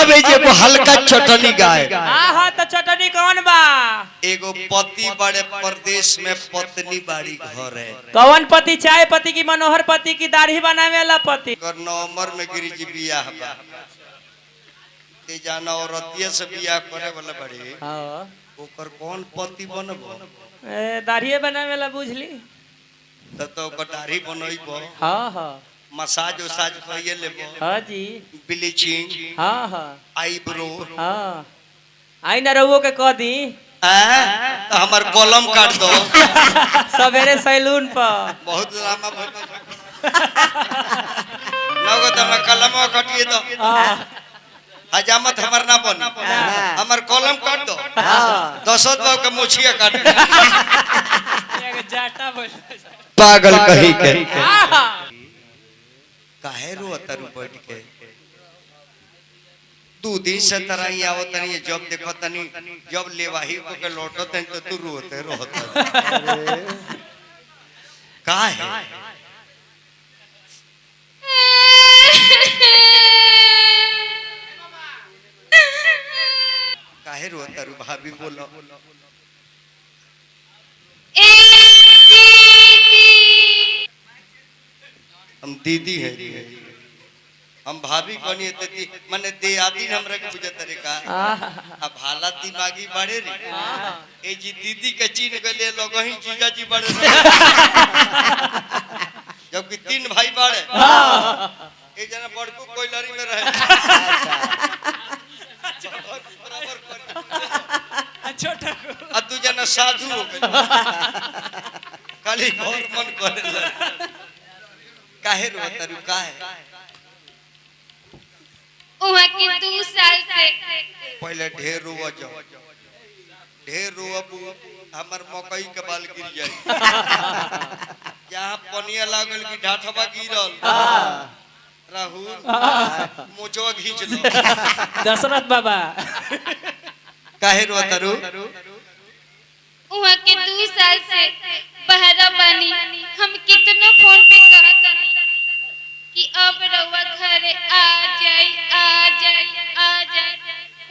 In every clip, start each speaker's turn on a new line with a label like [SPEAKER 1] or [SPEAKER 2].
[SPEAKER 1] अब एगो हल्का चटनी गाय।
[SPEAKER 2] हाँ तो चटनी कौन बा?
[SPEAKER 1] एगो पति बड़े प्रदेश में पत्नी बाड़ी घर है।
[SPEAKER 2] कौन पति? चाय पति की मनोहर पति की दाढ़ी बनावे वाला पति?
[SPEAKER 1] नवंबर में गिरिजी बियाह बा। ते जाना औरतिया से बियाह करे वाला बड़ी।
[SPEAKER 2] हाँ
[SPEAKER 1] ओकर कौन पति बनबो?
[SPEAKER 2] दाढ़ी बनावे वाला बुझली।
[SPEAKER 1] तब तो ओकर दाढ़ी बनइबो।
[SPEAKER 2] हाँ हाँ
[SPEAKER 1] मसाज उसाज कइए लेबो।
[SPEAKER 2] हाँ जी।
[SPEAKER 1] ब्लीचिंग।
[SPEAKER 2] हाँ हाँ
[SPEAKER 1] आईब्रो।
[SPEAKER 2] हाँ आई न रहुओ के कह दी।
[SPEAKER 1] तो हमार कलम काट दो।
[SPEAKER 2] सवेरे सैलून पर
[SPEAKER 1] बहुत लामा नगो तो मैं कलम काटिए दो। हजामत हमार ना बन। हमार कलम काट दो। 10 बार के मुछिया काट दो। पागल कही के काहे रो तरु बैठ के 2 दिन से तरह ही आवत नहीं। जब देखो तनी जब लेवाही को के लौटत हैं तो तू रोते काहे काहे रो तरु भाभी बोलो। हम दीदी है हम भाभी कोनी है माने दे आदि हमरा के पूजा तरीका अब हालत दिमागी बड़े रे ए जी दीदी के चीन के ले लोग ही जीजा जी बड़े जबकि 3 भाई बड़े एक जना बड़कू कोइलरी में रहे छोटा आ दू जना साधु हो गए खाली और मन करे काहे रो तरु काहे
[SPEAKER 3] उहा के 2 साल से
[SPEAKER 1] पहले ढेर रोवा जाओ ढेर रोबू हमर मकई के बाल गिर जाई जहां पनिया लागल की ढाठवा गिरल राहुल मोचवा खींच लो
[SPEAKER 2] दशरथ बाबा
[SPEAKER 1] काहे रो तरु
[SPEAKER 3] उहा के 2 साल से बहरा बनी हम कितना फोन पे कहत कि अब रउआ घरे आ जाई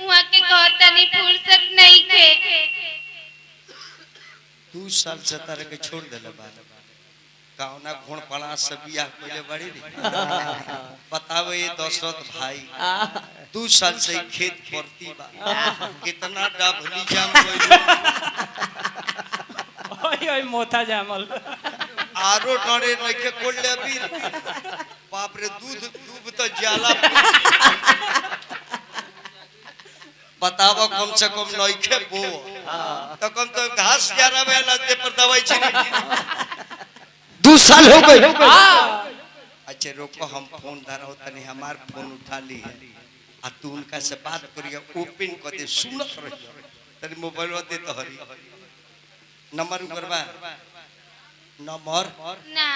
[SPEAKER 3] उहा के कहता नहीं फुर्सत नहीं थे
[SPEAKER 1] 2 साल से तारे के छोड़ देले बा काउना घोण पड़ा से बियाह कइले बड़ी रे बतावे ये दशरथ भाई 2 साल से खेत परती बा कितना डाभली जाम कइलो
[SPEAKER 2] ओए ओए मोथा जामल
[SPEAKER 1] आरो डरे नइखे कोल्ले अबीर बाप रे दूध दूध तो जाला बतावा कम से कम नइखे बो तो कम तो घास जारा वाला ते पर दवाई छिनी 2 साल हो गए। अच्छा रोको हम फोन धराओ तनी हमार फोन उठा ली है आ तू उनका से बात करियो ओपन कर दे सुनत रहियो तनी मोबाइल दे तो हरी नंबर करबा नंबर
[SPEAKER 3] ना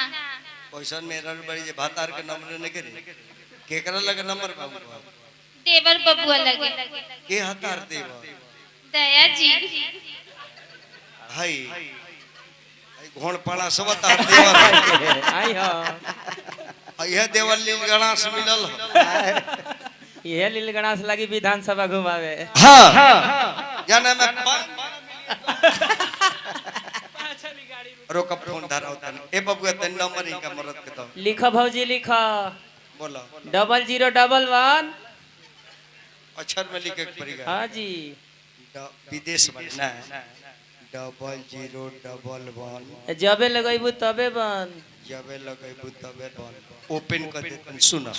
[SPEAKER 1] पैसा मेरा बड़ी जे भातार के नंबर ने करे केकरा लगे नंबर बाबू
[SPEAKER 3] देवर बबुआ लगे
[SPEAKER 1] के हतार देव
[SPEAKER 3] दया जी
[SPEAKER 1] हाय घोण पड़ा सब तार देवर
[SPEAKER 2] आई हां
[SPEAKER 1] यह देवल लील गणास मिलल
[SPEAKER 2] ये लील गणास लगी विधानसभा घुमावे।
[SPEAKER 1] हां जाने में रोक फोन धराओ तन ए बबुआ तन नंबर ही का मरद के तो
[SPEAKER 2] लिखो भौजी लिखो
[SPEAKER 1] बोलो
[SPEAKER 2] 0011
[SPEAKER 1] अक्षर में लिखे के पड़ेगा।
[SPEAKER 2] हाँ जी
[SPEAKER 1] विदेश में ना 0011
[SPEAKER 2] जबे लगैबू तबे बन
[SPEAKER 1] जबे लगैबू तबे बन ओपन कर दे सुना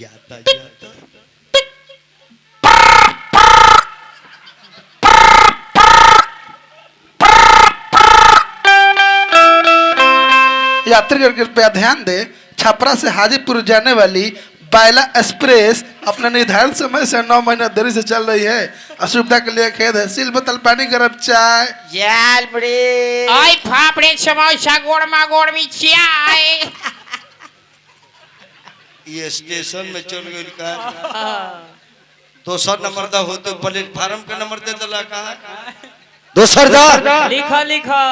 [SPEAKER 1] जाता जाता
[SPEAKER 4] यात्रीगण कृपया ध्यान दें छपरा से हाजीपुर जाने वाली बायला एक्सप्रेस अपने निर्धारित समय से 9 महीना देरी से चल रही है। असुविधा के लिए खेद है। सिल बोतल पानी गरम चाय
[SPEAKER 5] जाल बड़े आई फाफड़े समोसा गोड़मा गोड़मी चाय
[SPEAKER 1] ये स्टेशन में चल गई का 200 नंबर दा हो तो प्लेटफार्म का नंबर दे दला का 200 दा
[SPEAKER 2] लिखो लिखो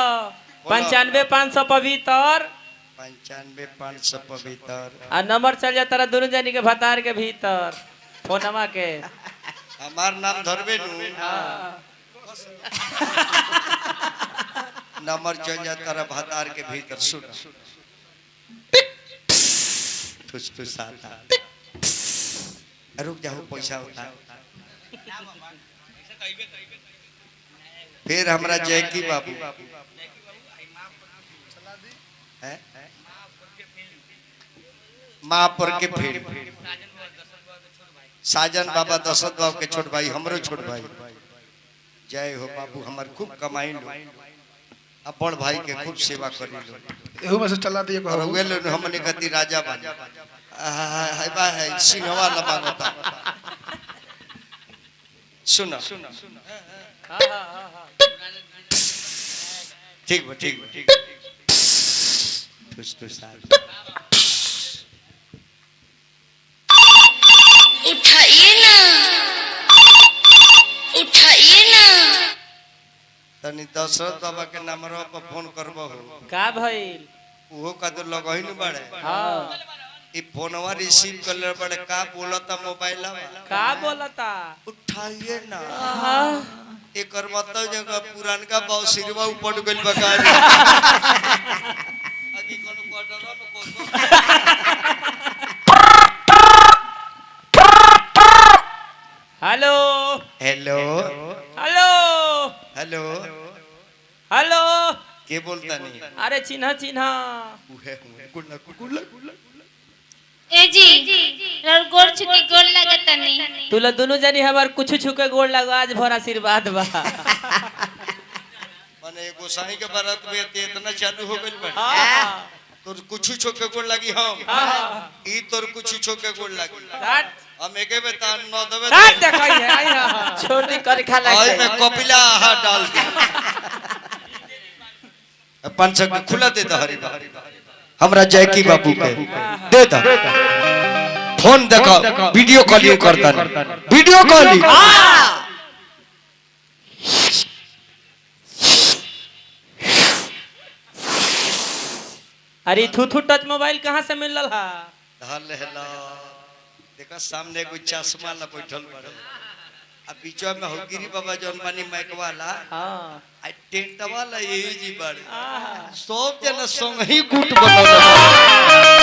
[SPEAKER 2] 95 500 पवित्र
[SPEAKER 1] 95 500 पवित्र।
[SPEAKER 2] आ नंबर चल जा तारा दोनों जानी के भतार के भीतर फोनमा के
[SPEAKER 1] हमार नाम धरबे नु नंबर चल जा तारा भतार के भीतर। सुन ठुस ठुस आता रुक जाओ पैसा उठा। फिर हमरा जयकी बाबू हैं माँ पर के फिर साजन बाबा दशरथ बाबू के छोट भाई हमरो छोट भाई जय हो बाबू हमार खूब कमाई लो अब बड़ भाई के खूब सेवा करी लो
[SPEAKER 4] एहू में से चला दिए
[SPEAKER 1] और
[SPEAKER 4] को
[SPEAKER 1] वेलो हमने कति राजा बन हाय बा है सिंहवा लबा होता। सुनो ठीक बा ठुस ठुस
[SPEAKER 3] उठाइए ना
[SPEAKER 1] तनी दशरथ बाबा के नंबरवा पर फोन करबो
[SPEAKER 2] का भइल
[SPEAKER 1] उहो का तो लगही न बड़े।
[SPEAKER 2] हां
[SPEAKER 1] ई फोनवा रिसीव कर ले बड़े का बोलता मोबाइलवा
[SPEAKER 2] का बोलता
[SPEAKER 1] उठाइए ना
[SPEAKER 2] हां
[SPEAKER 1] एकर मतलब जगह पुरानका बाव सिरवा ऊपर गइल बकारी अभी कोनो क्वार्टरवा में
[SPEAKER 2] hello
[SPEAKER 1] hello
[SPEAKER 2] hello
[SPEAKER 1] hello
[SPEAKER 2] hello
[SPEAKER 1] के बोलता नहीं
[SPEAKER 2] अरे चिन्ह चिन्ह
[SPEAKER 1] उहे गुल्ला गुल्ला
[SPEAKER 3] ए जी रर गोर छुके गोर लागत नहीं
[SPEAKER 2] तुला दोनों जानी हमार कुछ छुके गोड़ लगो आज भर आशीर्वाद बा
[SPEAKER 1] माने गोसाई के बारात में इतना चालू हो गइल बा
[SPEAKER 2] हां
[SPEAKER 1] तोर कुछ छोके गोड़ लगी हम ई तोर कुछ छोके गोड़ लगी
[SPEAKER 2] हट
[SPEAKER 1] हम एके में तान न देबे
[SPEAKER 2] हट देखई है आई हां छोटी कर खा
[SPEAKER 1] आई
[SPEAKER 2] लग
[SPEAKER 1] में कपिला हाथ डाल दे 500 के खुला दे द हरी बा हमरा जयकी बाबू के दे द फोन देखो वीडियो कॉलिंग करता वीडियो कॉलिंग
[SPEAKER 2] अरे थू टच मोबाइल कहाँ से मिल रहा
[SPEAKER 1] धल हेला देखा सामने कोई चश्मा ला बैठल बड़े अब बीचवा में होगिरी बाबा जौन मानी माइक वाला
[SPEAKER 2] हां
[SPEAKER 1] आ टेंट वाला यही जी बड़े
[SPEAKER 2] आहा
[SPEAKER 1] सब जना संग ही गुट बनल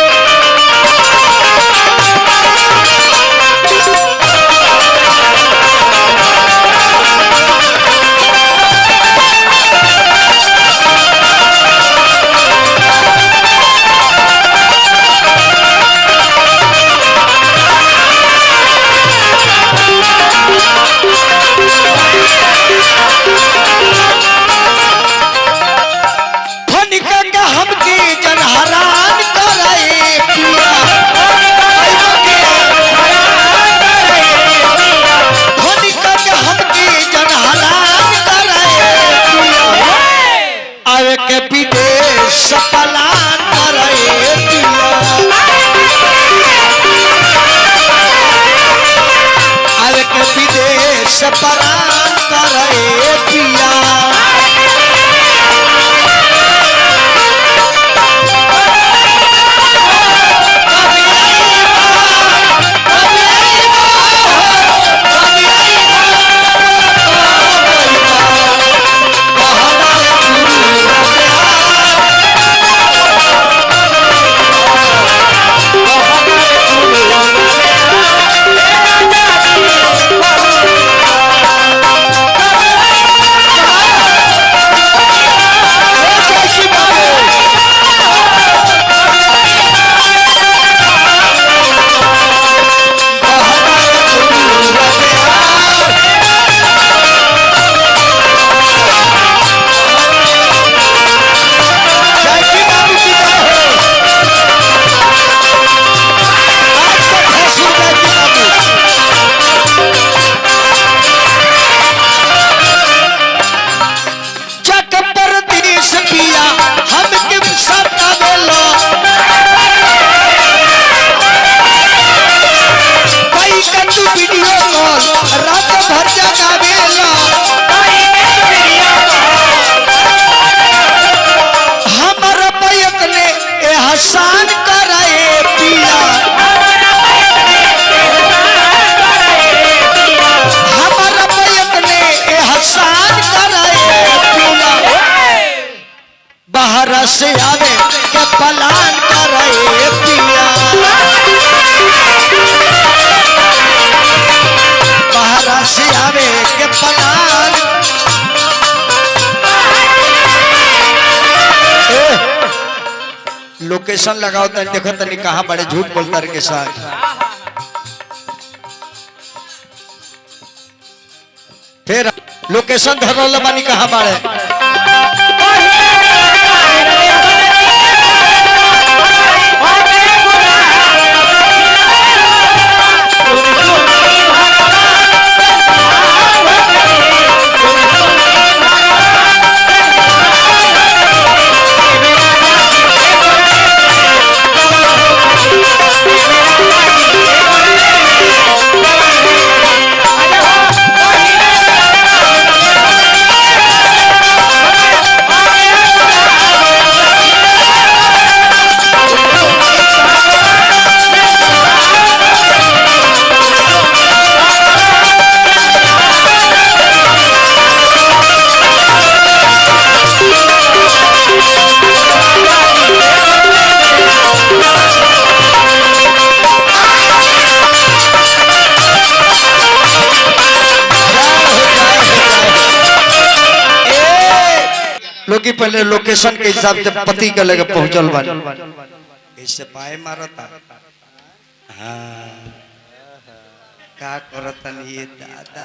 [SPEAKER 1] एहसान करे पिया हमारा अपने एहसान करे पिया बाहर से आवे के पलान करे पिया बाहर से आवे के पलान लोकेशन लगाओ तन देखो तनी कहां बड़े झूठ बोलता रे के साथ फिर लोकेशन धरल बानी कहां बड़े लोग पहले लोकेशन के हिसाब से पति के लगे पहुंचल बानी इससे पाए मारता हाँ का करतन ये दादा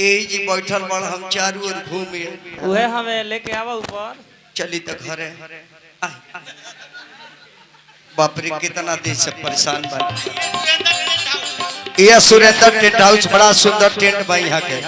[SPEAKER 1] ए जी बैठल बड़ हम चारों ओर घूमे
[SPEAKER 2] उहे हमें लेके आवा ऊपर
[SPEAKER 1] चली तो घरे बाप रे कितना दिन से परेशान बन ये सुरेंद्र टेंट हाउस बड़ा सुंदर टेंट बा यहाँ के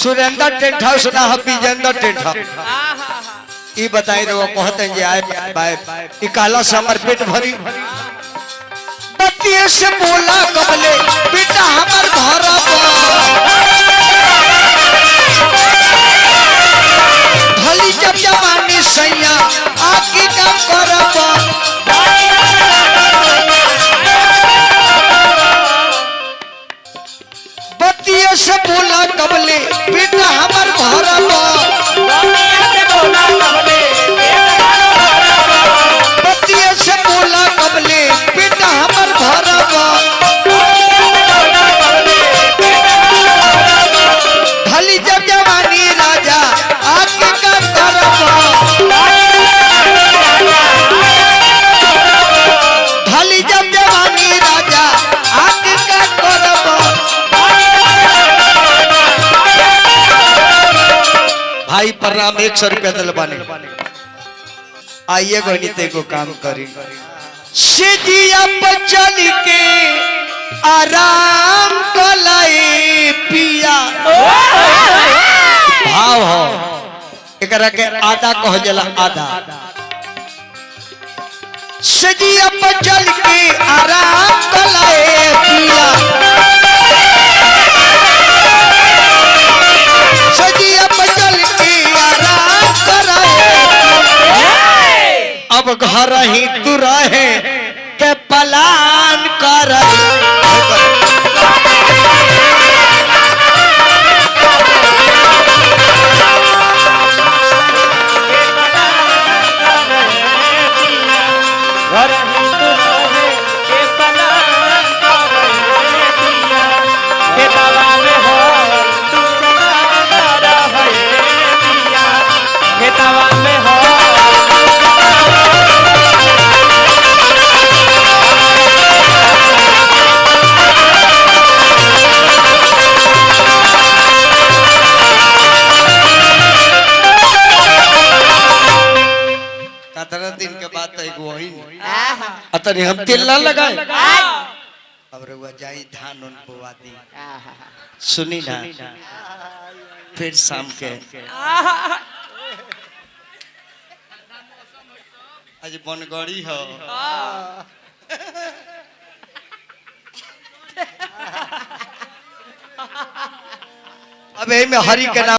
[SPEAKER 1] सुरेंद्र टेंट हाउस ना विजेंद्र टेंट हाउस ई बताई रे वो कहते हैं जे आए बाय ई काला से हमर पेट भरी बतिये से बोला कबले बेटा हमर भरब भली जब जवानी सैया आकी का करब बतिये से बोला कबले बेटा हमर भरब बतिये से बोला कबले बेटा हमर भरब भली जब जवानी राजा आके का करब भली जब जवानी राजा आके का करब भाई प्रणाम 100 रुपया दिल बाने आइए गणित को काम करी सिजिया पर चल के आराम कलाई पिया भाव हो एकरा के आधा कह जला आधा सिजिया पर चल के आराम कलाई पिया सजिया पर चल के आराम कराए अब घर ही तू रहे के पलान कर दिन के बाद तो एगो वही अतनी हम तेल ना लगाए अब रउआ जाई धान उन बोवा दी सुनी ना फिर शाम के आज बनगड़ी हो अब में हरी के नाम